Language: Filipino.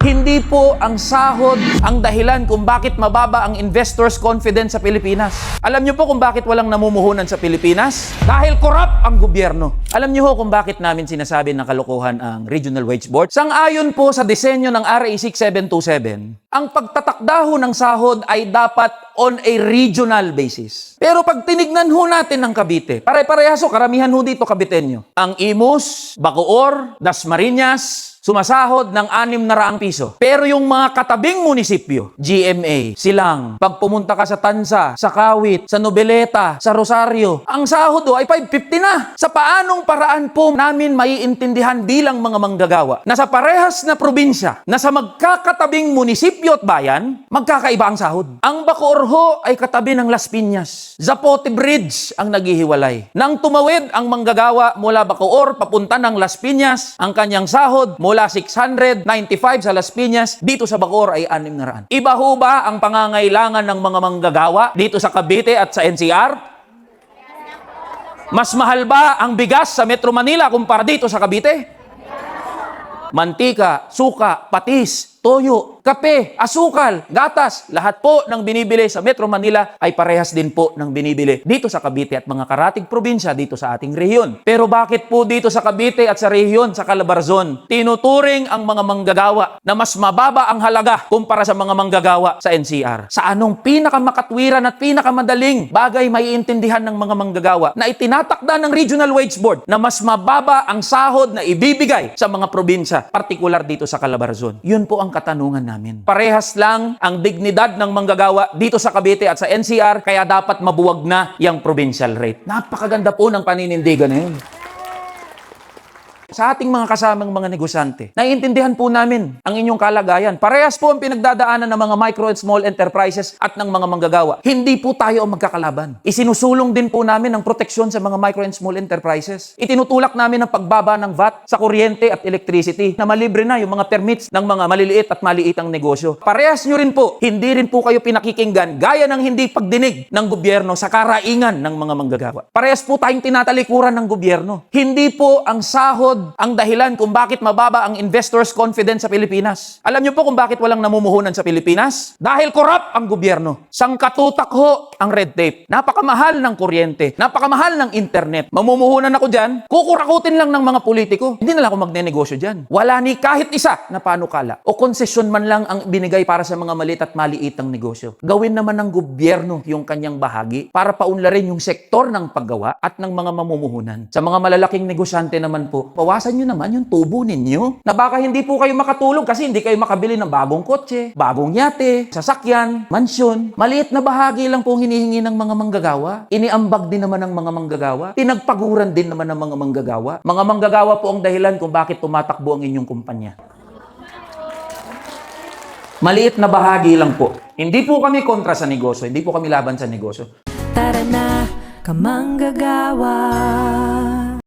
Hindi po ang sahod ang dahilan kung bakit mababa ang investors' confidence sa Pilipinas. Alam niyo po kung bakit walang namumuhunan sa Pilipinas? Dahil korap ang gobyerno. Alam niyo ho kung bakit namin sinasabi na kalokohan ang Regional Wage Board? Sang-ayon po sa disenyo ng RA 6727, ang pagtatakda ho ng sahod ay dapat on a regional basis. Pero pag tinignan ho natin ng Cavite, pare-parehaso, karamihan ho dito Caviteño. Ang Imus, Bacoor, Dasmariñas, sumasahod ng 600 piso. Pero yung mga katabing munisipyo, GMA, Silang, pag pumunta ka sa Tansa, sa Kawit, sa Nobeleta, sa Rosario, ang sahod ay 550 na. Sa paanong paraan po namin maiintindihan bilang mga manggagawa na sa parehas na probinsya, na sa magkakatabing munisipyo at bayan, magkakaiba ang sahod. Ang Bacoor ho ay katabi ng Las Piñas. Zapote Bridge ang naghihiwalay. Nang tumawid ang manggagawa mula Bacoor papunta ng Las Piñas, ang kanyang sahod mula 695 sa Las Piñas, dito sa Bacoor ay 600. Iba ho ba ang pangangailangan ng mga manggagawa dito sa Cavite at sa NCR? Mas mahal ba ang bigas sa Metro Manila kumpara dito sa Cavite? Mantika, suka, patis, toyo, kape, asukal, gatas, lahat po ng binibili sa Metro Manila ay parehas din po ng binibili dito sa Cavite at mga karatig probinsya dito sa ating rehiyon. Pero bakit po dito sa Cavite at sa rehiyon sa Calabarzon, tinuturing ang mga manggagawa na mas mababa ang halaga kumpara sa mga manggagawa sa NCR? Sa anong pinakamakatwiran at pinakamadaling bagay maiintindihan ng mga manggagawa na itinatakda ng Regional Wage Board na mas mababa ang sahod na ibibigay sa mga probinsya, partikular dito sa Calabarzon? Yun po ang katanungan namin. Parehas lang ang dignidad ng manggagawa dito sa Cavite at sa NCR, kaya dapat mabuwag na yung provincial rate. Napakaganda po ng paninindigan na yun. Sa ating mga kasamang mga negosyante, naiintindihan po namin ang inyong kalagayan. Parehas po ang pinagdadaanan ng mga micro and small enterprises at ng mga manggagawa. Hindi po tayo ang magkakalaban. Isinusulong din po namin ang proteksyon sa mga micro and small enterprises. Itinutulak namin ang pagbaba ng VAT sa kuryente at electricity na malibre na yung mga permits ng mga maliliit at maliitang negosyo. Parehas nyo rin po, hindi rin po kayo pinakikinggan gaya ng hindi pagdinig ng gobyerno sa karaingan ng mga manggagawa. Parehas po tayong tinatalikuran ng gobyerno. Hindi po ang sahod ang dahilan kung bakit mababa ang investors' confidence sa Pilipinas. Alam niyo po kung bakit walang namumuhunan sa Pilipinas? Dahil korap ang gobyerno. Sangkatutak ho ang red tape. Napakamahal ng kuryente. Napakamahal ng internet. Mamumuhunan ako dyan, kukurakutin lang ng mga politiko. Hindi na lang ako magnenegosyo dyan. Wala ni kahit isa na panukala o konsesyon man lang ang binigay para sa mga maliit at maliitang negosyo. Gawin naman ng gobyerno yung kanyang bahagi para paunlarin yung sektor ng paggawa at ng mga mamumuhunan. Sa mga malalaking negosyante naman po, bawasan nyo naman yung tubo ninyo na baka hindi po kayo makatulong kasi hindi kayo makabili ng bagong kotse, bagong yate, sasakyan, mansyon. Maliit na bahagi lang po hinihingi ng mga manggagawa. Iniambag din naman ng mga manggagawa. Pinagpaguran din naman ng mga manggagawa. Mga manggagawa po ang dahilan kung bakit tumatakbo ang inyong kumpanya. Maliit na bahagi lang po. Hindi po kami kontra sa negosyo. Hindi po kami laban sa negosyo. Tara na, kamanggagawa.